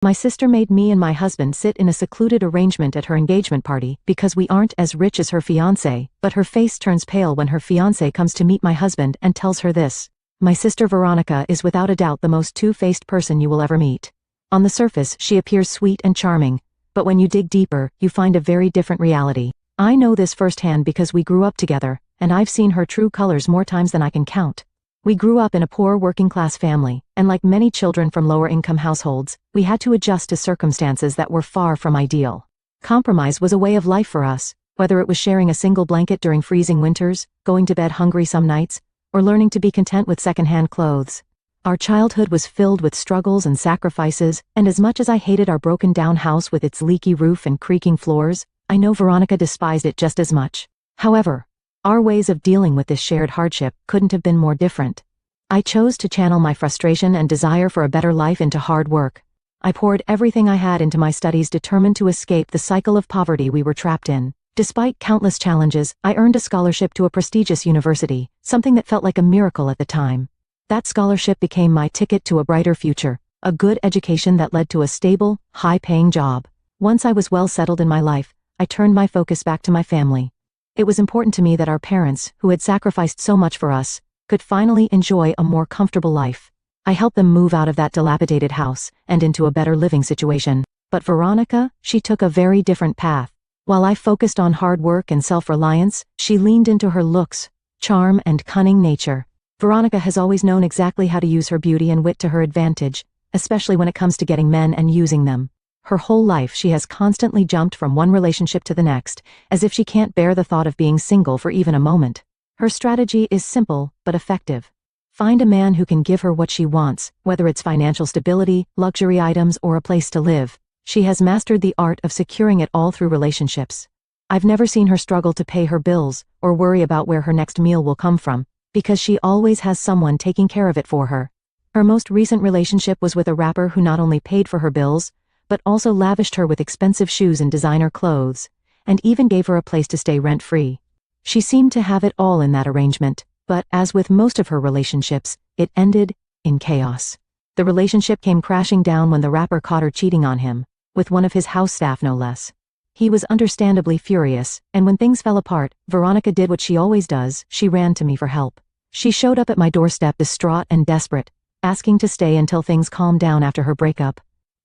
My sister made me and my husband sit in a secluded arrangement at her engagement party because we aren't as rich as her fiancé, but her face turns pale when her fiancé comes to meet my husband and tells her this. My sister Veronica is without a doubt the most two-faced person you will ever meet. On the surface, she appears sweet and charming, but when you dig deeper, you find a very different reality. I know this firsthand because we grew up together, and I've seen her true colors more times than I can count. We grew up in a poor working-class family, and like many children from lower-income households, we had to adjust to circumstances that were far from ideal. Compromise was a way of life for us, whether it was sharing a single blanket during freezing winters, going to bed hungry some nights, or learning to be content with second-hand clothes. Our childhood was filled with struggles and sacrifices, and as much as I hated our broken-down house with its leaky roof and creaking floors, I know Veronica despised it just as much. However, our ways of dealing with this shared hardship couldn't have been more different. I chose to channel my frustration and desire for a better life into hard work. I poured everything I had into my studies, determined to escape the cycle of poverty we were trapped in. Despite countless challenges, I earned a scholarship to a prestigious university, something that felt like a miracle at the time. That scholarship became my ticket to a brighter future, a good education that led to a stable, high-paying job. Once I was well settled in my life, I turned my focus back to my family. It was important to me that our parents, who had sacrificed so much for us, could finally enjoy a more comfortable life. I helped them move out of that dilapidated house and into a better living situation. But Veronica, she took a very different path. While I focused on hard work and self-reliance, she leaned into her looks, charm, and cunning nature. Veronica has always known exactly how to use her beauty and wit to her advantage, especially when it comes to getting men and using them. Her whole life she has constantly jumped from one relationship to the next, as if she can't bear the thought of being single for even a moment. Her strategy is simple, but effective. Find a man who can give her what she wants, whether it's financial stability, luxury items, or a place to live. She has mastered the art of securing it all through relationships. I've never seen her struggle to pay her bills, or worry about where her next meal will come from, because she always has someone taking care of it for her. Her most recent relationship was with a rapper who not only paid for her bills, but also lavished her with expensive shoes and designer clothes, and even gave her a place to stay rent-free. She seemed to have it all in that arrangement, but as with most of her relationships, it ended in chaos. The relationship came crashing down when the rapper caught her cheating on him, with one of his house staff no less. He was understandably furious, and when things fell apart, Veronica did what she always does, she ran to me for help. She showed up at my doorstep distraught and desperate, asking to stay until things calmed down after her breakup.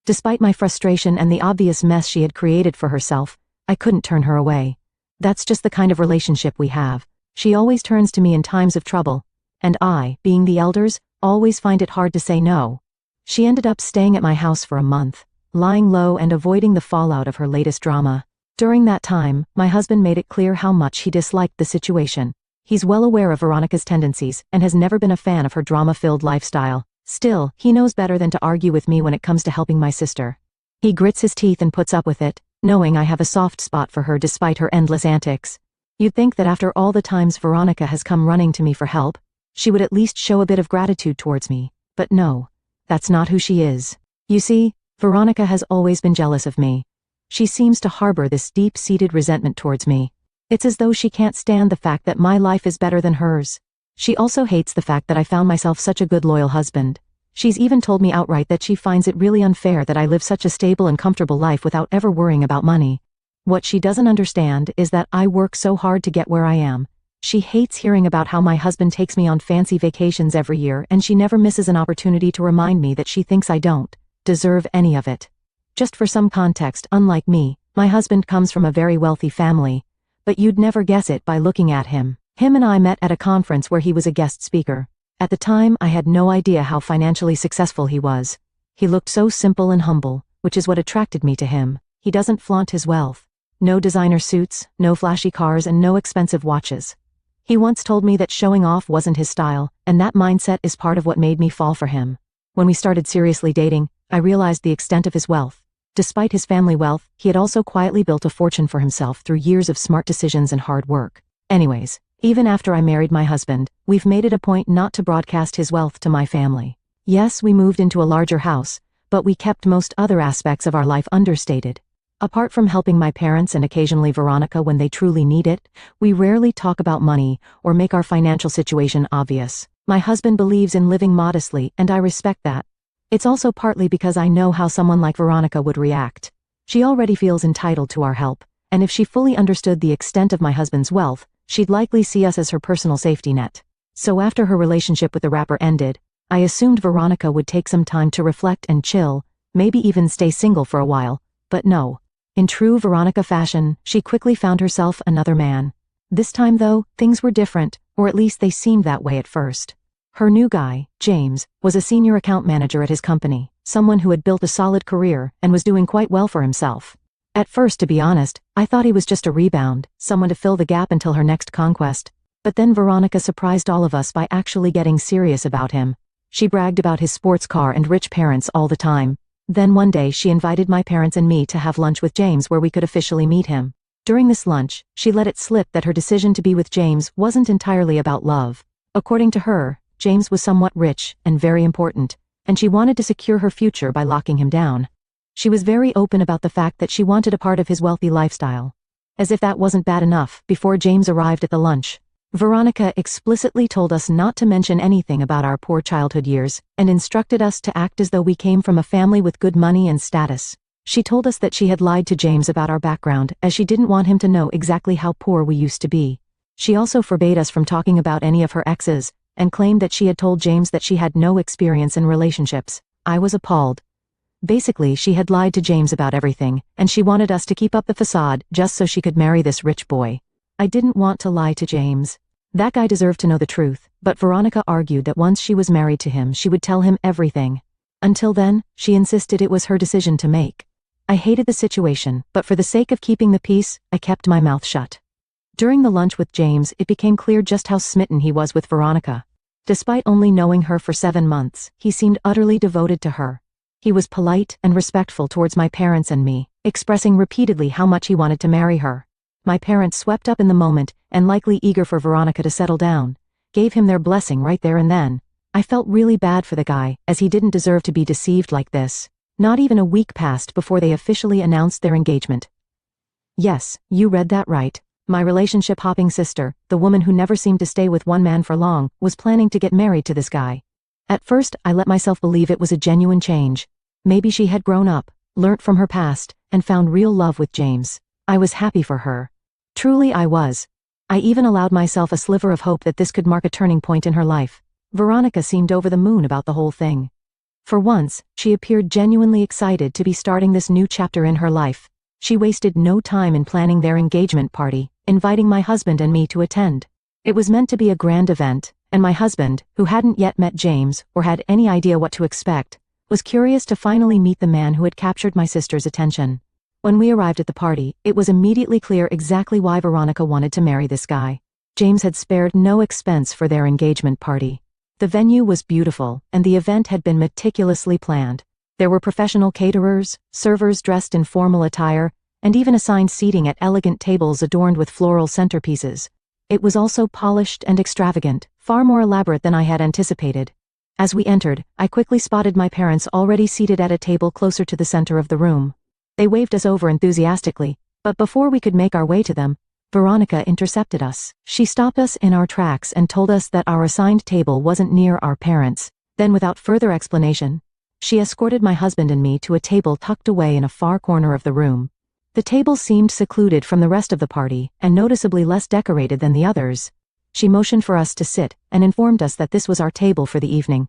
Despite my frustration and the obvious mess she had created for herself, I couldn't turn her away. That's just the kind of relationship we have. She always turns to me in times of trouble, and I, being the elders, always find it hard to say no. She ended up staying at my house for a month, lying low and avoiding the fallout of her latest drama. During that time, my husband made it clear how much he disliked the situation. He's well aware of Veronica's tendencies and has never been a fan of her drama-filled lifestyle. Still, he knows better than to argue with me when it comes to helping my sister. He grits his teeth and puts up with it, knowing I have a soft spot for her despite her endless antics. You'd think that after all the times Veronica has come running to me for help, she would at least show a bit of gratitude towards me, but no, that's not who she is. You see, Veronica has always been jealous of me. She seems to harbor this deep-seated resentment towards me. It's as though she can't stand the fact that my life is better than hers. She also hates the fact that I found myself such a good loyal husband. She's even told me outright that she finds it really unfair that I live such a stable and comfortable life without ever worrying about money. What she doesn't understand is that I work so hard to get where I am. She hates hearing about how my husband takes me on fancy vacations every year, and she never misses an opportunity to remind me that she thinks I don't deserve any of it. Just for some context, unlike me, my husband comes from a very wealthy family, but you'd never guess it by looking at him. Him and I met at a conference where he was a guest speaker. At the time, I had no idea how financially successful he was. He looked so simple and humble, which is what attracted me to him. He doesn't flaunt his wealth. No designer suits, no flashy cars, and no expensive watches. He once told me that showing off wasn't his style, and that mindset is part of what made me fall for him. When we started seriously dating, I realized the extent of his wealth. Despite his family wealth, he had also quietly built a fortune for himself through years of smart decisions and hard work. Anyways, even after I married my husband, we've made it a point not to broadcast his wealth to my family. Yes, we moved into a larger house, but we kept most other aspects of our life understated. Apart from helping my parents and occasionally Veronica when they truly need it, we rarely talk about money or make our financial situation obvious. My husband believes in living modestly, and I respect that. It's also partly because I know how someone like Veronica would react. She already feels entitled to our help, and if she fully understood the extent of my husband's wealth, she'd likely see us as her personal safety net. So after her relationship with the rapper ended, I assumed Veronica would take some time to reflect and chill, maybe even stay single for a while, but no. In true Veronica fashion, she quickly found herself another man. This time though, things were different, or at least they seemed that way at first. Her new guy, James, was a senior account manager at his company, someone who had built a solid career and was doing quite well for himself. At first, to be honest, I thought he was just a rebound, someone to fill the gap until her next conquest. But then Veronica surprised all of us by actually getting serious about him. She bragged about his sports car and rich parents all the time. Then one day she invited my parents and me to have lunch with James where we could officially meet him. During this lunch, she let it slip that her decision to be with James wasn't entirely about love. According to her, James was somewhat rich and very important, and she wanted to secure her future by locking him down. She was very open about the fact that she wanted a part of his wealthy lifestyle. As if that wasn't bad enough, before James arrived at the lunch, Veronica explicitly told us not to mention anything about our poor childhood years, and instructed us to act as though we came from a family with good money and status. She told us that she had lied to James about our background, as she didn't want him to know exactly how poor we used to be. She also forbade us from talking about any of her exes, and claimed that she had told James that she had no experience in relationships. I was appalled. Basically, she had lied to James about everything, and she wanted us to keep up the facade just so she could marry this rich boy. I didn't want to lie to James. That guy deserved to know the truth, but Veronica argued that once she was married to him she would tell him everything. Until then, she insisted it was her decision to make. I hated the situation, but for the sake of keeping the peace, I kept my mouth shut. During the lunch with James, it became clear just how smitten he was with Veronica. Despite only knowing her for 7 months, he seemed utterly devoted to her. He was polite and respectful towards my parents and me, expressing repeatedly how much he wanted to marry her. My parents, swept up in the moment, and likely eager for Veronica to settle down, gave him their blessing right there and then. I felt really bad for the guy, as he didn't deserve to be deceived like this. Not even a week passed before they officially announced their engagement. Yes, you read that right. My relationship-hopping sister, the woman who never seemed to stay with one man for long, was planning to get married to this guy. At first, I let myself believe it was a genuine change. Maybe she had grown up, learnt from her past, and found real love with James. I was happy for her. Truly I was. I even allowed myself a sliver of hope that this could mark a turning point in her life. Veronica seemed over the moon about the whole thing. For once, she appeared genuinely excited to be starting this new chapter in her life. She wasted no time in planning their engagement party, inviting my husband and me to attend. It was meant to be a grand event, and my husband, who hadn't yet met James or had any idea what to expect, was curious to finally meet the man who had captured my sister's attention. When we arrived at the party, it was immediately clear exactly why Veronica wanted to marry this guy. James had spared no expense for their engagement party. The venue was beautiful, and the event had been meticulously planned. There were professional caterers, servers dressed in formal attire, and even assigned seating at elegant tables adorned with floral centerpieces. It was also polished and extravagant, far more elaborate than I had anticipated. As we entered, I quickly spotted my parents already seated at a table closer to the center of the room. They waved us over enthusiastically, but before we could make our way to them, Veronica intercepted us. She stopped us in our tracks and told us that our assigned table wasn't near our parents. Then, without further explanation, she escorted my husband and me to a table tucked away in a far corner of the room. The table seemed secluded from the rest of the party and noticeably less decorated than the others. She motioned for us to sit and informed us that this was our table for the evening.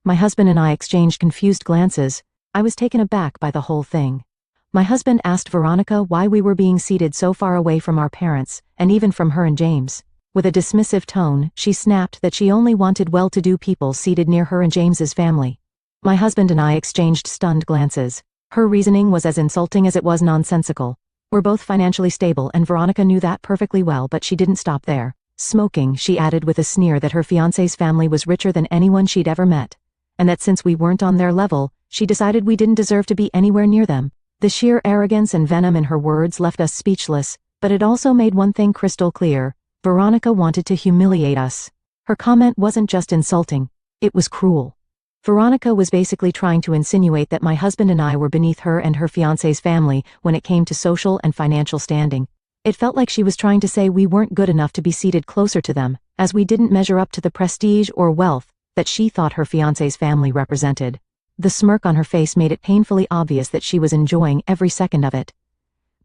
My husband and I exchanged confused glances. I was taken aback by the whole thing. My husband asked Veronica why we were being seated so far away from our parents, and even from her and James. With a dismissive tone, she snapped that she only wanted well-to-do people seated near her and James's family. My husband and I exchanged stunned glances. Her reasoning was as insulting as it was nonsensical. We're both financially stable, and Veronica knew that perfectly well, but she didn't stop there. Smoking, she added with a sneer that her fiancé's family was richer than anyone she'd ever met, and that since we weren't on their level, she decided we didn't deserve to be anywhere near them. The sheer arrogance and venom in her words left us speechless, but it also made one thing crystal clear: Veronica wanted to humiliate us. Her comment wasn't just insulting, it was cruel. Veronica was basically trying to insinuate that my husband and I were beneath her and her fiancé's family when it came to social and financial standing. It felt like she was trying to say we weren't good enough to be seated closer to them, as we didn't measure up to the prestige or wealth that she thought her fiancé's family represented. The smirk on her face made it painfully obvious that she was enjoying every second of it.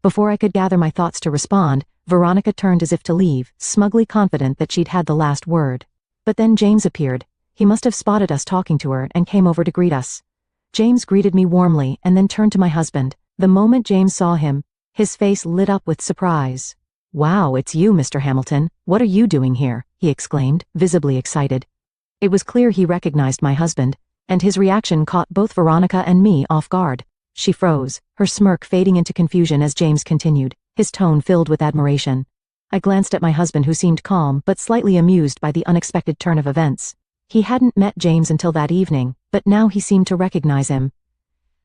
Before I could gather my thoughts to respond, Veronica turned as if to leave, smugly confident that she'd had the last word. But then James appeared. He must have spotted us talking to her and came over to greet us. James greeted me warmly and then turned to my husband. The moment James saw him, his face lit up with surprise. "Wow, it's you, Mr. Hamilton. What are you doing here?" he exclaimed, visibly excited. It was clear he recognized my husband, and his reaction caught both Veronica and me off guard. She froze, her smirk fading into confusion as James continued, his tone filled with admiration. I glanced at my husband, who seemed calm but slightly amused by the unexpected turn of events. He hadn't met James until that evening, but now he seemed to recognize him.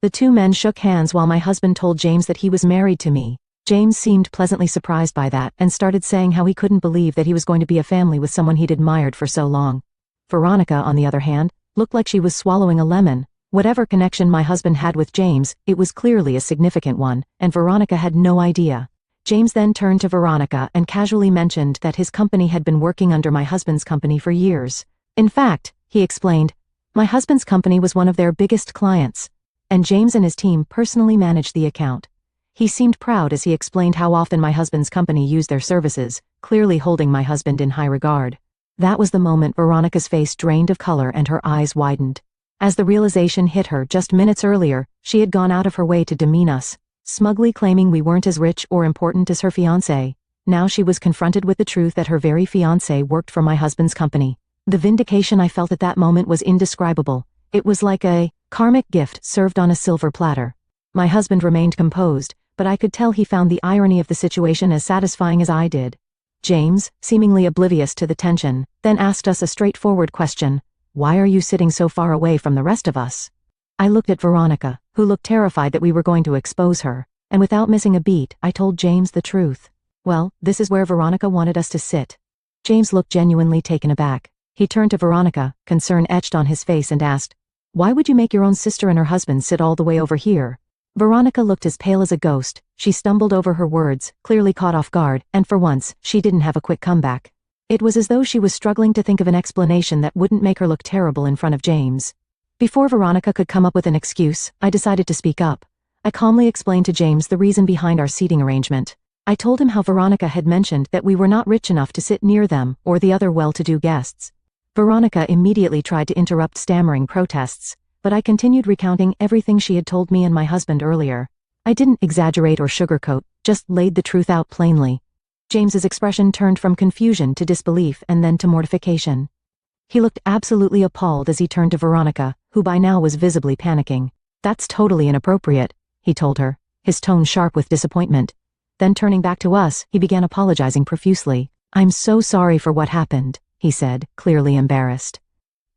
The two men shook hands while my husband told James that he was married to me. James seemed pleasantly surprised by that and started saying how he couldn't believe that he was going to be a family with someone he'd admired for so long. Veronica, on the other hand, looked like she was swallowing a lemon. Whatever connection my husband had with James, it was clearly a significant one, and Veronica had no idea. James then turned to Veronica and casually mentioned that his company had been working under my husband's company for years. In fact, he explained, my husband's company was one of their biggest clients, and James and his team personally managed the account. He seemed proud as he explained how often my husband's company used their services, clearly holding my husband in high regard. That was the moment Veronica's face drained of color and her eyes widened. As the realization hit her just minutes earlier, she had gone out of her way to demean us, smugly claiming we weren't as rich or important as her fiancé. Now she was confronted with the truth that her very fiancé worked for my husband's company. The vindication I felt at that moment was indescribable. It was like a karmic gift served on a silver platter. My husband remained composed, but I could tell he found the irony of the situation as satisfying as I did. James, seemingly oblivious to the tension, then asked us a straightforward question. "Why are you sitting so far away from the rest of us?" I looked at Veronica, who looked terrified that we were going to expose her, and without missing a beat, I told James the truth. "Well, this is where Veronica wanted us to sit." James looked genuinely taken aback. He turned to Veronica, concern etched on his face, and asked, "Why would you make your own sister and her husband sit all the way over here?" Veronica looked as pale as a ghost. She stumbled over her words, clearly caught off guard, and for once, she didn't have a quick comeback. It was as though she was struggling to think of an explanation that wouldn't make her look terrible in front of James. Before Veronica could come up with an excuse, I decided to speak up. I calmly explained to James the reason behind our seating arrangement. I told him how Veronica had mentioned that we were not rich enough to sit near them or the other well-to-do guests. Veronica immediately tried to interrupt stammering protests, but I continued recounting everything she had told me and my husband earlier. I didn't exaggerate or sugarcoat, just laid the truth out plainly. James's expression turned from confusion to disbelief and then to mortification. He looked absolutely appalled as he turned to Veronica, who by now was visibly panicking. "That's totally inappropriate," he told her, his tone sharp with disappointment. Then turning back to us, he began apologizing profusely. "I'm so sorry for what happened," he said, clearly embarrassed.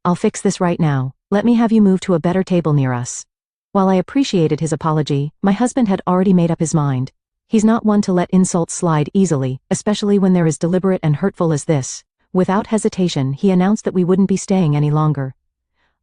"I'll fix this right now. Let me have you move to a better table near us." While I appreciated his apology, my husband had already made up his mind. He's not one to let insults slide easily, especially when they're as deliberate and hurtful as this. Without hesitation, he announced that we wouldn't be staying any longer.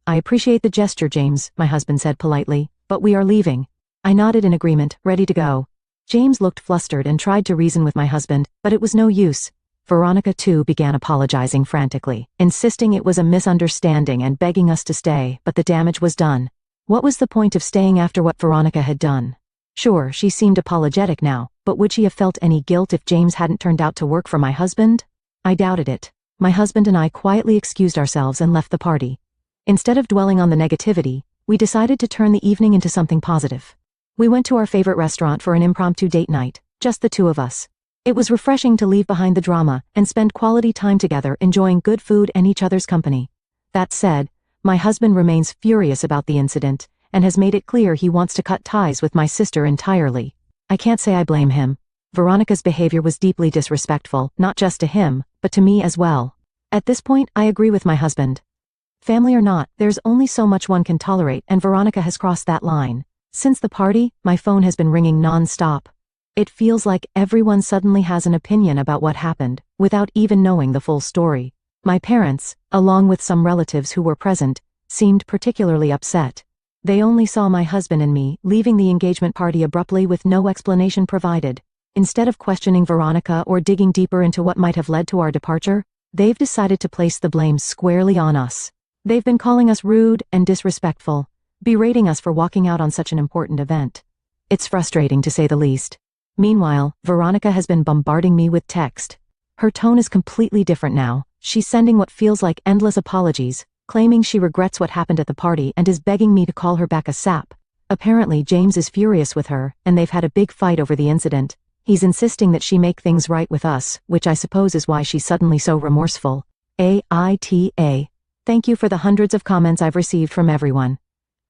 "I appreciate the gesture, James," my husband said politely, "but we are leaving." I nodded in agreement, ready to go. James looked flustered and tried to reason with my husband, but it was no use. Veronica too began apologizing frantically, insisting it was a misunderstanding and begging us to stay, but the damage was done. What was the point of staying after what Veronica had done? Sure, she seemed apologetic now, but would she have felt any guilt if James hadn't turned out to work for my husband? I doubted it. My husband and I quietly excused ourselves and left the party. Instead of dwelling on the negativity, we decided to turn the evening into something positive. We went to our favorite restaurant for an impromptu date night, just the two of us. It was refreshing to leave behind the drama and spend quality time together enjoying good food and each other's company. That said, my husband remains furious about the incident and has made it clear he wants to cut ties with my sister entirely. I can't say I blame him. Veronica's behavior was deeply disrespectful, not just to him, but to me as well. At this point, I agree with my husband. Family or not, there's only so much one can tolerate, and Veronica has crossed that line. Since the party, my phone has been ringing non-stop. It feels like everyone suddenly has an opinion about what happened, without even knowing the full story. My parents, along with some relatives who were present, seemed particularly upset. They only saw my husband and me leaving the engagement party abruptly with no explanation provided. Instead of questioning Veronica or digging deeper into what might have led to our departure, they've decided to place the blame squarely on us. They've been calling us rude and disrespectful, berating us for walking out on such an important event. It's frustrating to say the least. Meanwhile, Veronica has been bombarding me with text. Her tone is completely different now. She's sending what feels like endless apologies, claiming she regrets what happened at the party and is begging me to call her back a sap. Apparently James is furious with her, and they've had a big fight over the incident. He's insisting that she make things right with us, which I suppose is why she's suddenly so remorseful. AITA. Thank you for the hundreds of comments I've received from everyone.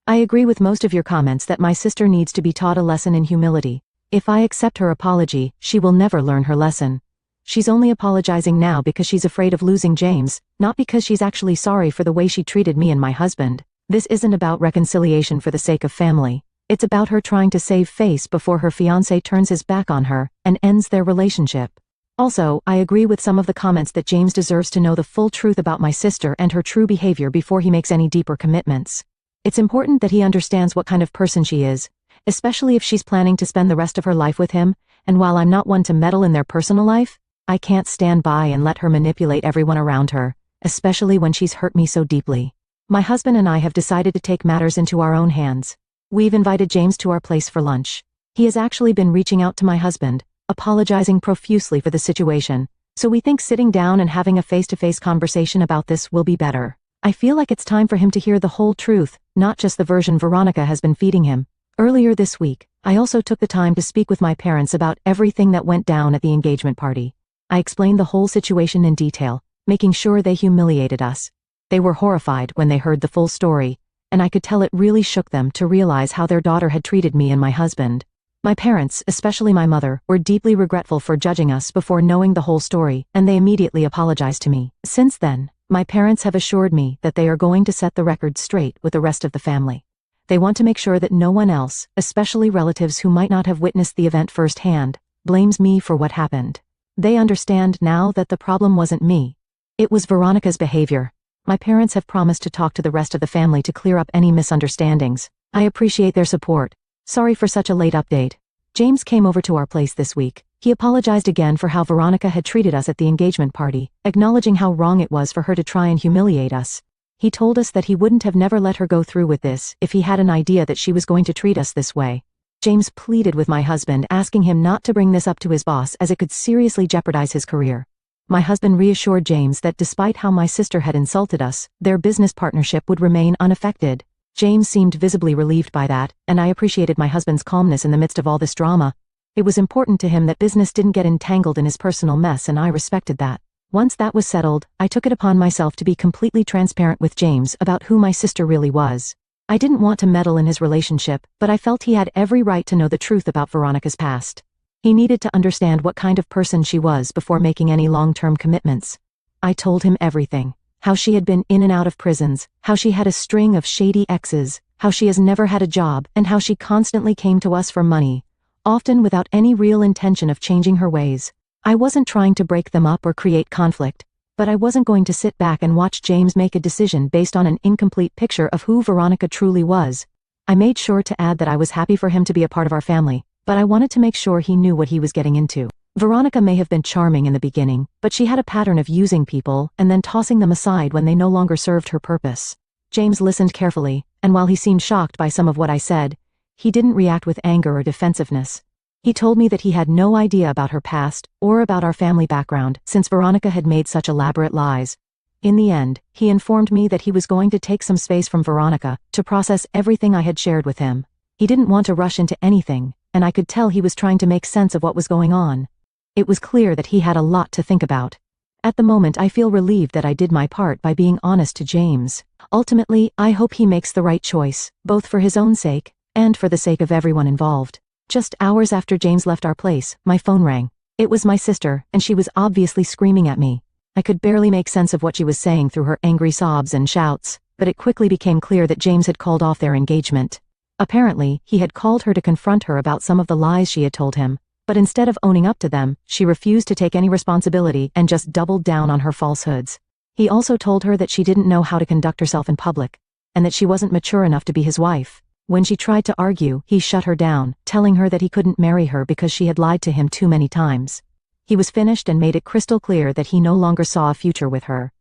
I agree with most of your comments that my sister needs to be taught a lesson in humility. If I accept her apology, she will never learn her lesson. She's only apologizing now because she's afraid of losing James, not because she's actually sorry for the way she treated me and my husband. This isn't about reconciliation for the sake of family. It's about her trying to save face before her fiancé turns his back on her and ends their relationship. Also, I agree with some of the comments that James deserves to know the full truth about my sister and her true behavior before he makes any deeper commitments. It's important that he understands what kind of person she is, especially if she's planning to spend the rest of her life with him, and while I'm not one to meddle in their personal life, I can't stand by and let her manipulate everyone around her, especially when she's hurt me so deeply. My husband and I have decided to take matters into our own hands. We've invited James to our place for lunch. He has actually been reaching out to my husband, apologizing profusely for the situation, so we think sitting down and having a face-to-face conversation about this will be better. I feel like it's time for him to hear the whole truth, not just the version Veronica has been feeding him. Earlier this week, I also took the time to speak with my parents about everything that went down at the engagement party. I explained the whole situation in detail, making sure they humiliated us. They were horrified when they heard the full story, and I could tell it really shook them to realize how their daughter had treated me and my husband. My parents, especially my mother, were deeply regretful for judging us before knowing the whole story, and they immediately apologized to me. Since then, my parents have assured me that they are going to set the record straight with the rest of the family. They want to make sure that no one else, especially relatives who might not have witnessed the event firsthand, blames me for what happened. They understand now that the problem wasn't me. It was Veronica's behavior. My parents have promised to talk to the rest of the family to clear up any misunderstandings. I appreciate their support. Sorry for such a late update. James came over to our place this week. He apologized again for how Veronica had treated us at the engagement party, acknowledging how wrong it was for her to try and humiliate us. He told us that he wouldn't have never let her go through with this if he had an idea that she was going to treat us this way. James pleaded with my husband, asking him not to bring this up to his boss as it could seriously jeopardize his career. My husband reassured James that despite how my sister had insulted us, their business partnership would remain unaffected. James seemed visibly relieved by that, and I appreciated my husband's calmness in the midst of all this drama. It was important to him that business didn't get entangled in his personal mess, and I respected that. Once that was settled, I took it upon myself to be completely transparent with James about who my sister really was. I didn't want to meddle in his relationship, but I felt he had every right to know the truth about Veronica's past. He needed to understand what kind of person she was before making any long-term commitments. I told him everything. How she had been in and out of prisons, how she had a string of shady exes, how she has never had a job, and how she constantly came to us for money, often without any real intention of changing her ways. I wasn't trying to break them up or create conflict, but I wasn't going to sit back and watch James make a decision based on an incomplete picture of who Veronica truly was. I made sure to add that I was happy for him to be a part of our family, but I wanted to make sure he knew what he was getting into. Veronica may have been charming in the beginning, but she had a pattern of using people and then tossing them aside when they no longer served her purpose. James listened carefully, and while he seemed shocked by some of what I said, he didn't react with anger or defensiveness. He told me that he had no idea about her past or about our family background since Veronica had made such elaborate lies. In the end, he informed me that he was going to take some space from Veronica to process everything I had shared with him. He didn't want to rush into anything, and I could tell he was trying to make sense of what was going on. It was clear that he had a lot to think about. At the moment, I feel relieved that I did my part by being honest to James. Ultimately, I hope he makes the right choice, both for his own sake and for the sake of everyone involved. Just hours after James left our place, my phone rang. It was my sister, and she was obviously screaming at me. I could barely make sense of what she was saying through her angry sobs and shouts, but it quickly became clear that James had called off their engagement. Apparently, he had called her to confront her about some of the lies she had told him, but instead of owning up to them, she refused to take any responsibility and just doubled down on her falsehoods. He also told her that she didn't know how to conduct herself in public, and that she wasn't mature enough to be his wife. When she tried to argue, he shut her down, telling her that he couldn't marry her because she had lied to him too many times. He was finished and made it crystal clear that he no longer saw a future with her.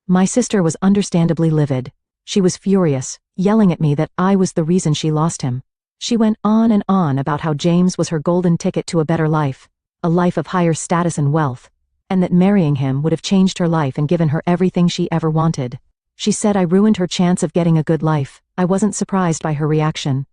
My sister was understandably livid. She was furious, yelling at me that I was the reason she lost him. She went on and on about how James was her golden ticket to a better life, a life of higher status and wealth, and that marrying him would have changed her life and given her everything she ever wanted. She said I ruined her chance of getting a good life. I wasn't surprised by her reaction.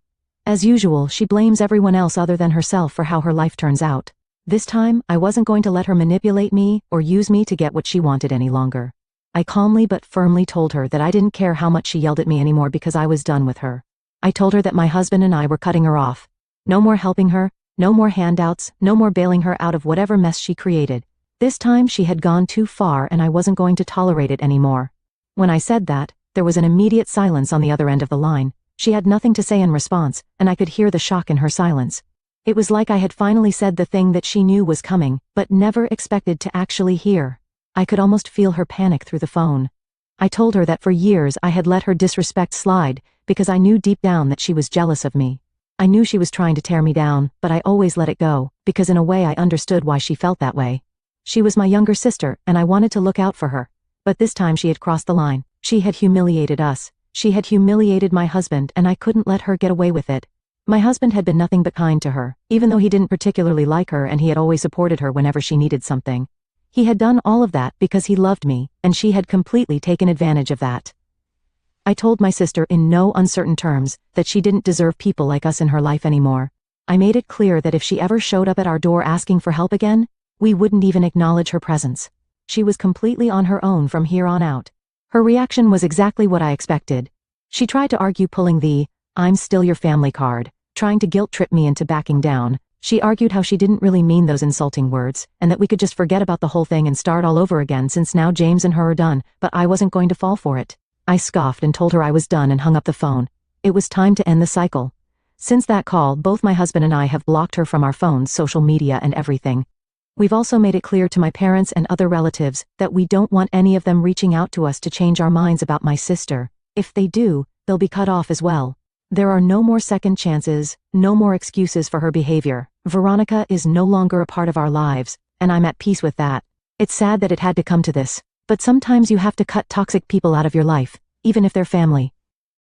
As usual, she blames everyone else other than herself for how her life turns out. This time, I wasn't going to let her manipulate me or use me to get what she wanted any longer. I calmly but firmly told her that I didn't care how much she yelled at me anymore because I was done with her. I told her that my husband and I were cutting her off. No more helping her, no more handouts, no more bailing her out of whatever mess she created. This time she had gone too far and I wasn't going to tolerate it anymore. When I said that, there was an immediate silence on the other end of the line. She had nothing to say in response, and I could hear the shock in her silence. It was like I had finally said the thing that she knew was coming, but never expected to actually hear. I could almost feel her panic through the phone. I told her that for years I had let her disrespect slide, because I knew deep down that she was jealous of me. I knew she was trying to tear me down, but I always let it go, because in a way I understood why she felt that way. She was my younger sister, and I wanted to look out for her. But this time she had crossed the line. She had humiliated us. She had humiliated my husband, and I couldn't let her get away with it. My husband had been nothing but kind to her, even though he didn't particularly like her and he had always supported her whenever she needed something. He had done all of that because he loved me, and she had completely taken advantage of that. I told my sister in no uncertain terms that she didn't deserve people like us in her life anymore. I made it clear that if she ever showed up at our door asking for help again, we wouldn't even acknowledge her presence. She was completely on her own from here on out. Her reaction was exactly what I expected. She tried to argue pulling the "I'm still your family" card, trying to guilt-trip me into backing down. She argued how she didn't really mean those insulting words, and that we could just forget about the whole thing and start all over again since now James and her are done, but I wasn't going to fall for it. I scoffed and told her I was done and hung up the phone. It was time to end the cycle. Since that call, both my husband and I have blocked her from our phones, social media, and everything. We've also made it clear to my parents and other relatives that we don't want any of them reaching out to us to change our minds about my sister. If they do, they'll be cut off as well. There are no more second chances, no more excuses for her behavior. Veronica is no longer a part of our lives, and I'm at peace with that. It's sad that it had to come to this, but sometimes you have to cut toxic people out of your life, even if they're family.